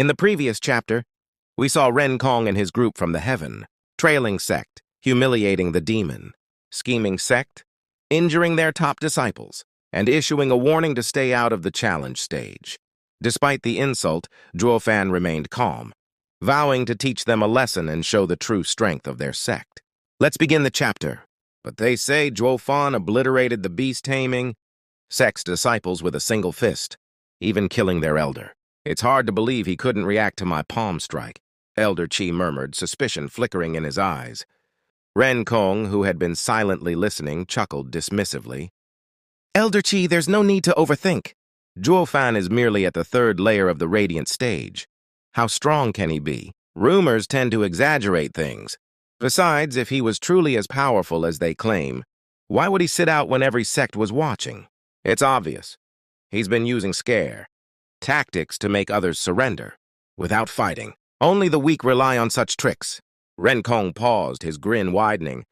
In the previous chapter, we saw Ren Kong and his group from the heaven, trailing Sect, humiliating the demon, scheming Sect, injuring their top disciples, and issuing a warning to stay out of the challenge stage. Despite the insult, Zhuo Fan remained calm, vowing to teach them a lesson and show the true strength of their sect. Let's begin the chapter. But they say Zhuo Fan obliterated the beast-taming Sect's disciples with a single fist, even killing their elder. It's hard to believe he couldn't react to my palm strike, Elder Qi murmured, suspicion flickering in his eyes. Ren Kong, who had been silently listening, chuckled dismissively. Elder Qi, there's no need to overthink. Zhuo Fan is merely at the third layer of the radiant stage. How strong can he be? Rumors tend to exaggerate things. Besides, if he was truly as powerful as they claim, why would he sit out when every sect was watching? It's obvious. He's been using scare tactics to make others surrender, without fighting. Only the weak rely on such tricks. Ren Kong paused, his grin widening.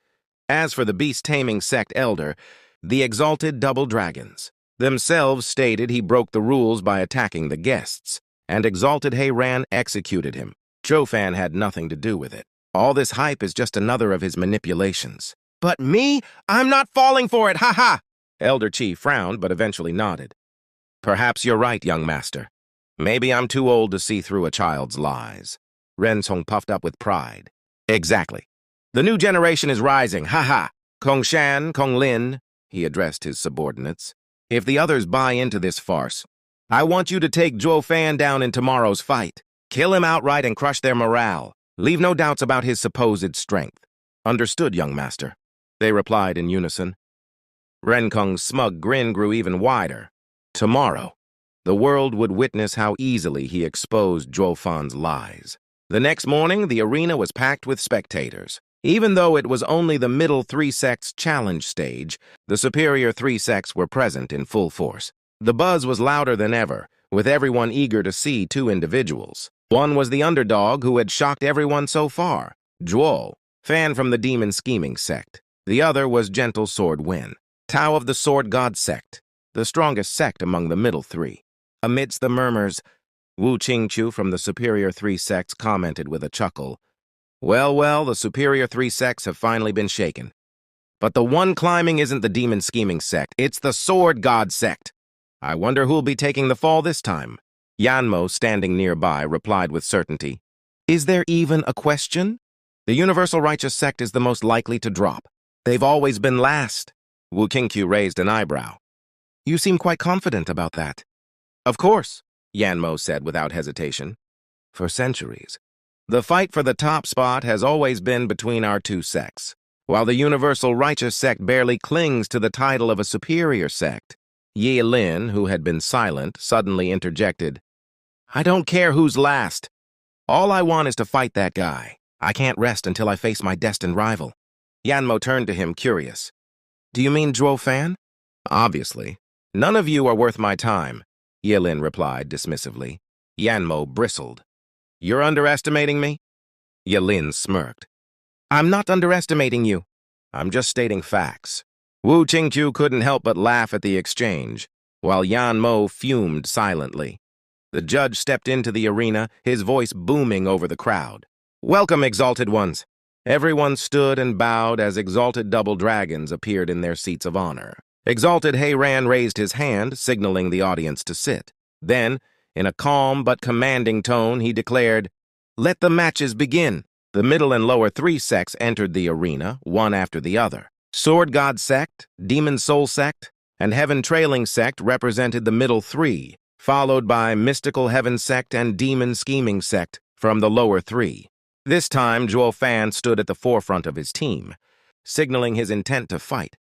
As for the beast-taming sect elder, the exalted double dragons themselves stated he broke the rules by attacking the guests, and exalted Heiran executed him. Zhuo Fan had nothing to do with it. All this hype is just another of his manipulations. But me? I'm not falling for it, ha-ha! Elder Qi frowned, but eventually nodded. Perhaps you're right, young master. Maybe I'm too old to see through a child's lies. Ren Song puffed up with pride. Exactly. The new generation is rising, ha-ha! Kong Shan, Kong Lin, he addressed his subordinates. If the others buy into this farce, I want you to take Zhuo Fan down in tomorrow's fight. Kill him outright and crush their morale. Leave no doubts about his supposed strength. Understood, young master, they replied in unison. Ren Kong's smug grin grew even wider. Tomorrow, the world would witness how easily he exposed Zhuo Fan's lies. The next morning, the arena was packed with spectators. Even though it was only the middle three sects challenge stage, the superior three sects were present in full force. The buzz was louder than ever, with everyone eager to see two individuals. One was the underdog who had shocked everyone so far, Zhuo Fan from the demon scheming sect. The other was Gentle Sword Wen, Tao of the Sword God sect, the strongest sect among the middle three. Amidst the murmurs, Wu Qingqiu from the superior three sects commented with a chuckle. Well, the superior three sects have finally been shaken. But the one climbing isn't the demon scheming sect, it's the Sword God sect. I wonder who'll be taking the fall this time. Yanmo, standing nearby, replied with certainty. Is there even a question? The universal righteous sect is the most likely to drop. They've always been last. Wu Qingqiu raised an eyebrow. You seem quite confident about that. Of course, Yanmo said without hesitation. For centuries, the fight for the top spot has always been between our two sects. While the universal righteous sect barely clings to the title of a superior sect, Yi Lin, who had been silent, suddenly interjected. I don't care who's last. All I want is to fight that guy. I can't rest until I face my destined rival. Yanmo turned to him, curious. Do you mean Zhuo Fan? Obviously. None of you are worth my time, Yi Lin replied dismissively. Yanmo bristled. You're underestimating me? Yi Lin smirked. I'm not underestimating you. I'm just stating facts. Wu Qingqiu couldn't help but laugh at the exchange, while Yanmo fumed silently. The judge stepped into the arena, his voice booming over the crowd. Welcome, exalted ones. Everyone stood and bowed as exalted double dragons appeared in their seats of honor. Exalted Heiran raised his hand, signaling the audience to sit. Then, in a calm but commanding tone, he declared, Let the matches begin. The middle and lower three sects entered the arena, one after the other. Sword God sect, Demon Soul sect, and Heaven Trailing sect represented the middle three, followed by Mystical Heaven sect and Demon Scheming sect from the lower three. This time, Zhuo Fan stood at the forefront of his team, signaling his intent to fight.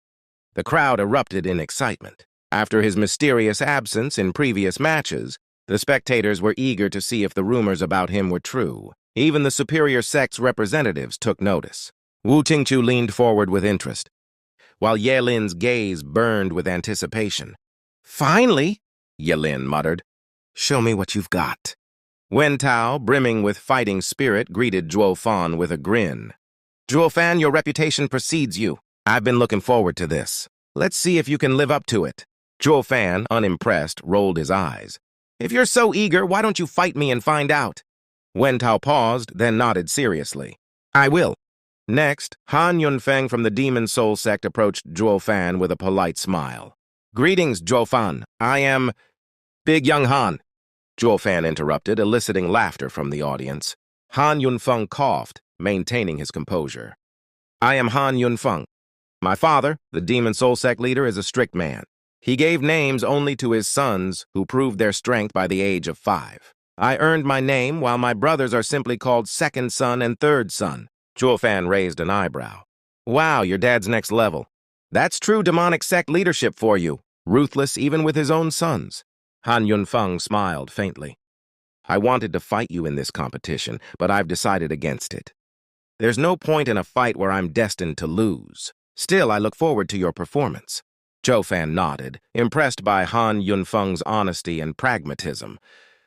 The crowd erupted in excitement. After his mysterious absence in previous matches, the spectators were eager to see if the rumors about him were true. Even the superior sect's representatives took notice. Wu Qingqiu leaned forward with interest, while Yi Lin's gaze burned with anticipation. Finally, Yi Lin muttered, show me what you've got. Wen Tao, brimming with fighting spirit, greeted Zhuo Fan with a grin. Zhuo Fan, your reputation precedes you. I've been looking forward to this. Let's see if you can live up to it. Zhuo Fan, unimpressed, rolled his eyes. If you're so eager, why don't you fight me and find out? Wen Tao paused, then nodded seriously. I will. Next, Han Yunfeng from the Demon Soul Sect approached Zhuo Fan with a polite smile. Greetings, Zhuo Fan. I am Big Young Han. Zhuo Fan interrupted, eliciting laughter from the audience. Han Yunfeng coughed, maintaining his composure. I am Han Yunfeng. My father, the Demon Soul Sect leader, is a strict man. He gave names only to his sons, who proved their strength by the age of 5. I earned my name, while my brothers are simply called second son and third son. Zhuo Fan raised an eyebrow. Wow, your dad's next level. That's true demonic sect leadership for you, ruthless even with his own sons. Han Yunfeng smiled faintly. I wanted to fight you in this competition, but I've decided against it. There's no point in a fight where I'm destined to lose. Still, I look forward to your performance. Zhuo Fan nodded, impressed by Han Yunfeng's honesty and pragmatism.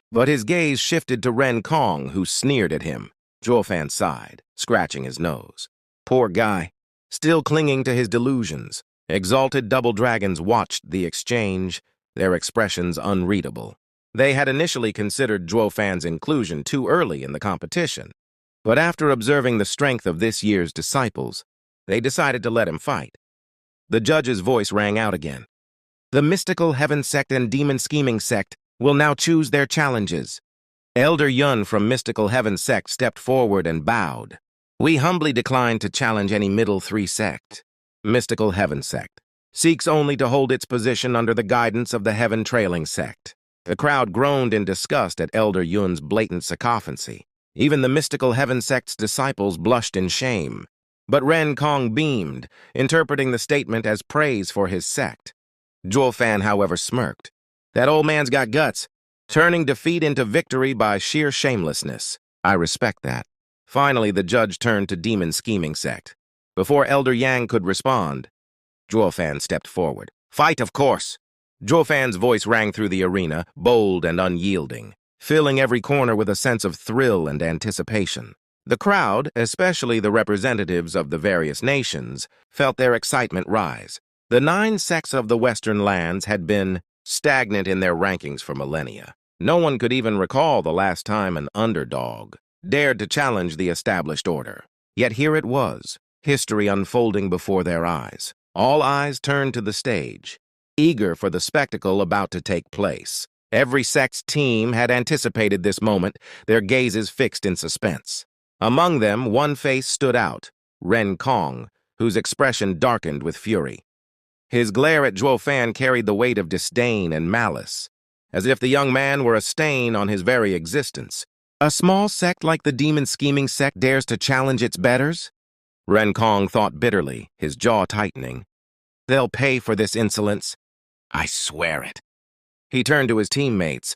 But his gaze shifted to Ren Kong, who sneered at him. Zhuo Fan sighed, scratching his nose. Poor guy, still clinging to his delusions. Exalted double dragons watched the exchange, their expressions unreadable. They had initially considered Zhuo Fan's inclusion too early in the competition. But after observing the strength of this year's disciples, they decided to let him fight. The judge's voice rang out again. The Mystical Heaven Sect and Demon Scheming Sect will now choose their challenges. Elder Yun from Mystical Heaven Sect stepped forward and bowed. We humbly decline to challenge any Middle 3 sect. Mystical Heaven Sect seeks only to hold its position under the guidance of the Heaven Trailing Sect. The crowd groaned in disgust at Elder Yun's blatant sycophancy. Even the Mystical Heaven Sect's disciples blushed in shame. But Ren Kong beamed, interpreting the statement as praise for his sect. Zhuo Fan, however, smirked. That old man's got guts, turning defeat into victory by sheer shamelessness. I respect that. Finally, the judge turned to Demon Scheming Sect. Before Elder Yang could respond, Zhuo Fan stepped forward. Fight, of course. Zhuo Fan's voice rang through the arena, bold and unyielding, filling every corner with a sense of thrill and anticipation. The crowd, especially the representatives of the various nations, felt their excitement rise. The 9 sects of the Western lands had been stagnant in their rankings for millennia. No one could even recall the last time an underdog dared to challenge the established order. Yet here it was, history unfolding before their eyes. All eyes turned to the stage, eager for the spectacle about to take place. Every sect's team had anticipated this moment, their gazes fixed in suspense. Among them, one face stood out, Ren Kong, whose expression darkened with fury. His glare at Zhuo Fan carried the weight of disdain and malice, as if the young man were a stain on his very existence. A small sect like the Demon Scheming Sect dares to challenge its betters? Ren Kong thought bitterly, his jaw tightening. They'll pay for this insolence. I swear it. He turned to his teammates,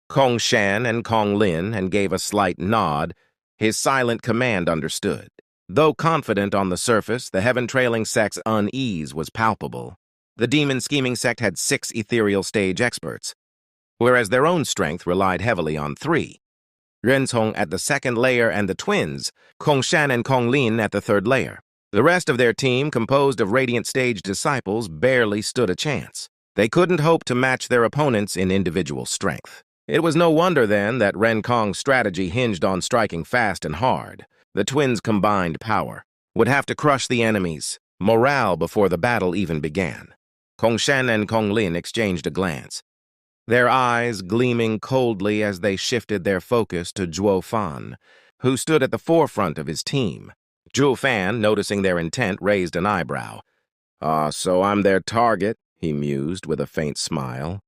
Kong Shan and Kong Lin, and gave a slight nod. His silent command understood. Though confident on the surface, the Heaven Trailing Sect's unease was palpable. The Demon Scheming Sect had 6 ethereal stage experts, whereas their own strength relied heavily on 3. Renzhong at the 2nd layer and the twins, Kongshan and Konglin at the 3rd layer. The rest of their team, composed of Radiant Stage disciples, barely stood a chance. They couldn't hope to match their opponents in individual strength. It was no wonder, then, that Ren Kong's strategy hinged on striking fast and hard. The twins' combined power would have to crush the enemy's morale before the battle even began. Kongshan and Konglin exchanged a glance, their eyes gleaming coldly as they shifted their focus to Zhuo Fan, who stood at the forefront of his team. Zhuo Fan, noticing their intent, raised an eyebrow. So I'm their target, he mused with a faint smile.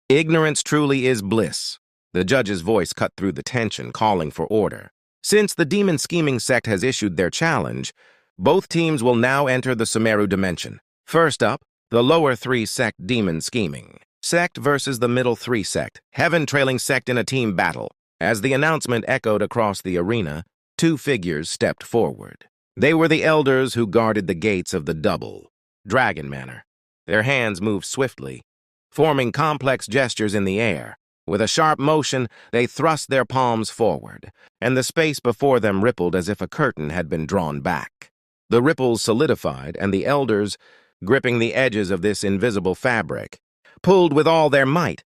Ignorance truly is bliss. The judge's voice cut through the tension, calling for order. Since the Demon Scheming Sect has issued their challenge, both teams will now enter the Sumeru dimension. First up, the lower 3 sect Demon Scheming Sect versus the middle 3 sect, Heaven Trailing Sect in a team battle. As the announcement echoed across the arena, 2 figures stepped forward. They were the elders who guarded the gates of the double Dragon Manor. Their hands moved swiftly, forming complex gestures in the air. With a sharp motion, they thrust their palms forward, and the space before them rippled as if a curtain had been drawn back. The ripples solidified, and the elders, gripping the edges of this invisible fabric, pulled with all their might.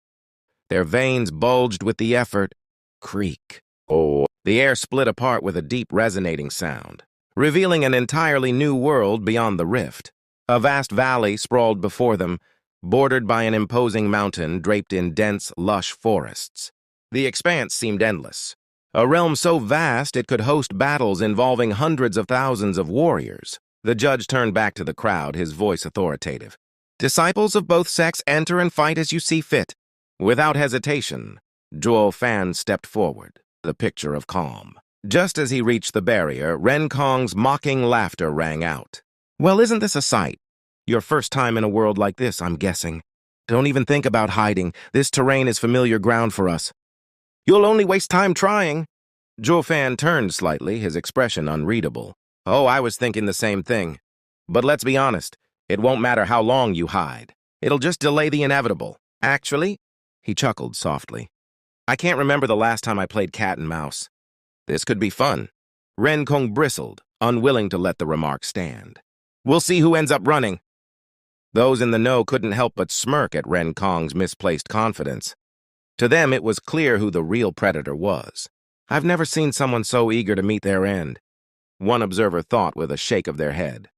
Their veins bulged with the effort. Creak. Oh. The air split apart with a deep resonating sound, revealing an entirely new world beyond the rift. A vast valley sprawled before them, bordered by an imposing mountain draped in dense, lush forests. The expanse seemed endless, a realm so vast it could host battles involving hundreds of thousands of warriors. The judge turned back to the crowd, his voice authoritative. Disciples of both sects enter and fight as you see fit. Without hesitation, Zhuo Fan stepped forward, the picture of calm. Just as he reached the barrier, Ren Kong's mocking laughter rang out. Well, isn't this a sight? Your first time in a world like this, I'm guessing. Don't even think about hiding. This terrain is familiar ground for us. You'll only waste time trying. Zhuo Fan turned slightly, his expression unreadable. Oh, I was thinking the same thing. But let's be honest, it won't matter how long you hide. It'll just delay the inevitable. Actually, he chuckled softly. I can't remember the last time I played cat and mouse. This could be fun. Ren Kong bristled, unwilling to let the remark stand. We'll see who ends up running. Those in the know couldn't help but smirk at Ren Kong's misplaced confidence. To them, it was clear who the real predator was. I've never seen someone so eager to meet their end, one observer thought with a shake of their head.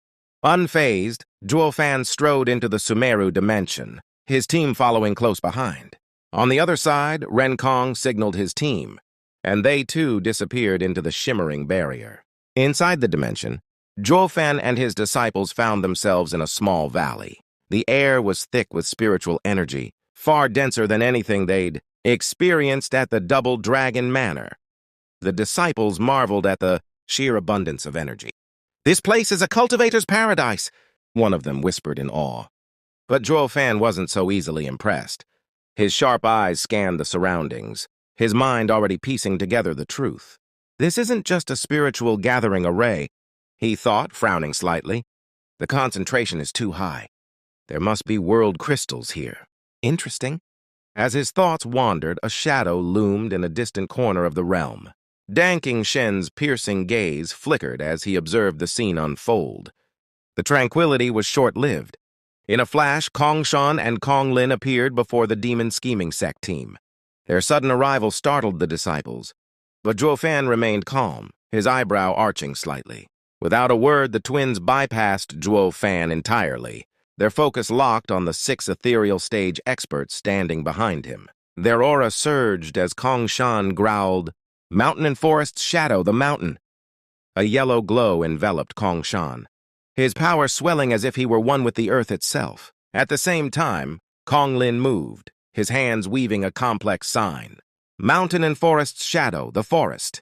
Unfazed, Zhuo Fan strode into the Sumeru dimension, his team following close behind. On the other side, Ren Kong signaled his team, and they too disappeared into the shimmering barrier. Inside the dimension, Zhuo Fan and his disciples found themselves in a small valley. The air was thick with spiritual energy, far denser than anything they'd experienced at the Double Dragon Manor. The disciples marveled at the sheer abundance of energy. This place is a cultivator's paradise, one of them whispered in awe. But Zhuo Fan wasn't so easily impressed. His sharp eyes scanned the surroundings, his mind already piecing together the truth. This isn't just a spiritual gathering array, he thought, frowning slightly. The concentration is too high. There must be world crystals here. Interesting. As his thoughts wandered, a shadow loomed in a distant corner of the realm. Danking Shen's piercing gaze flickered as he observed the scene unfold. The tranquility was short-lived. In a flash, Kong Shan and Kong Lin appeared before the demon scheming Sect team. Their sudden arrival startled the disciples, but Zhuo Fan remained calm, his eyebrow arching slightly. Without a word, the twins bypassed Zhuo Fan entirely, their focus locked on the 6 ethereal stage experts standing behind him. Their aura surged as Kong Shan growled, "Mountain and forest's shadow, the mountain." A yellow glow enveloped Kong Shan, his power swelling as if he were one with the earth itself. At the same time, Kong Lin moved, his hands weaving a complex sign. "Mountain and forest's shadow, the forest."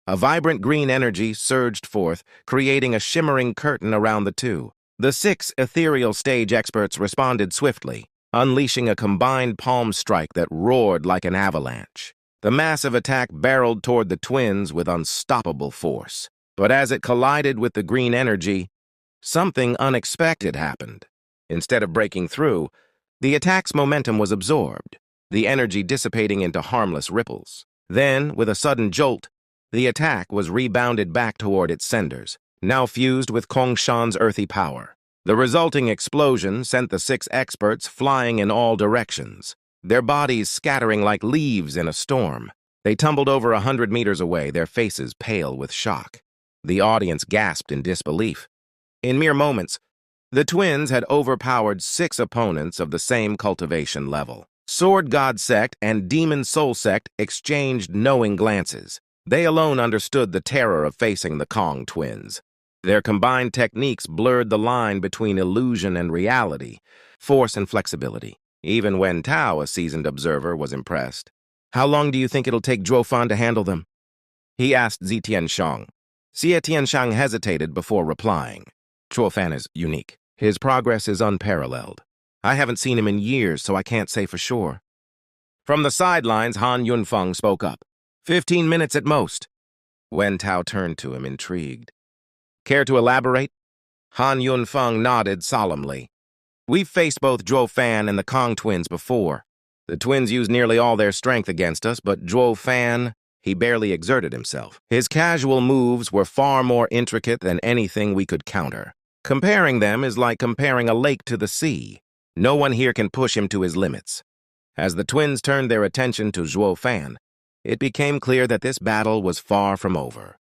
A vibrant green energy surged forth, creating a shimmering curtain around the two. The 6 ethereal stage experts responded swiftly, unleashing a combined palm strike that roared like an avalanche. The massive attack barreled toward the twins with unstoppable force. But as it collided with the green energy, something unexpected happened. Instead of breaking through, the attack's momentum was absorbed, the energy dissipating into harmless ripples. Then, with a sudden jolt, the attack was rebounded back toward its senders, now fused with Kong Shan's earthy power. The resulting explosion sent the 6 experts flying in all directions, their bodies scattering like leaves in a storm. They tumbled over 100 meters away, their faces pale with shock. The audience gasped in disbelief. In mere moments, the twins had overpowered 6 opponents of the same cultivation level. Sword God Sect and Demon Soul Sect exchanged knowing glances. They alone understood the terror of facing the Kong twins. Their combined techniques blurred the line between illusion and reality, force and flexibility. Even Wen Tao, a seasoned observer, was impressed. "How long do you think it'll take Zhuo Fan to handle them?" he asked Zitian Shang. Zitian Shang hesitated before replying. "Zhuo Fan is unique. His progress is unparalleled. I haven't seen him in years, so I can't say for sure." From the sidelines, Han Yunfeng spoke up. 15 minutes at most." Wen Tao turned to him, intrigued. "Care to elaborate?" Han Yunfeng nodded solemnly. "We've faced both Zhuo Fan and the Kong twins before. The twins used nearly all their strength against us, but Zhuo Fan, he barely exerted himself. His casual moves were far more intricate than anything we could counter. Comparing them is like comparing a lake to the sea. No one here can push him to his limits. As the twins turned their attention to Zhuo Fan, it became clear that this battle was far from over.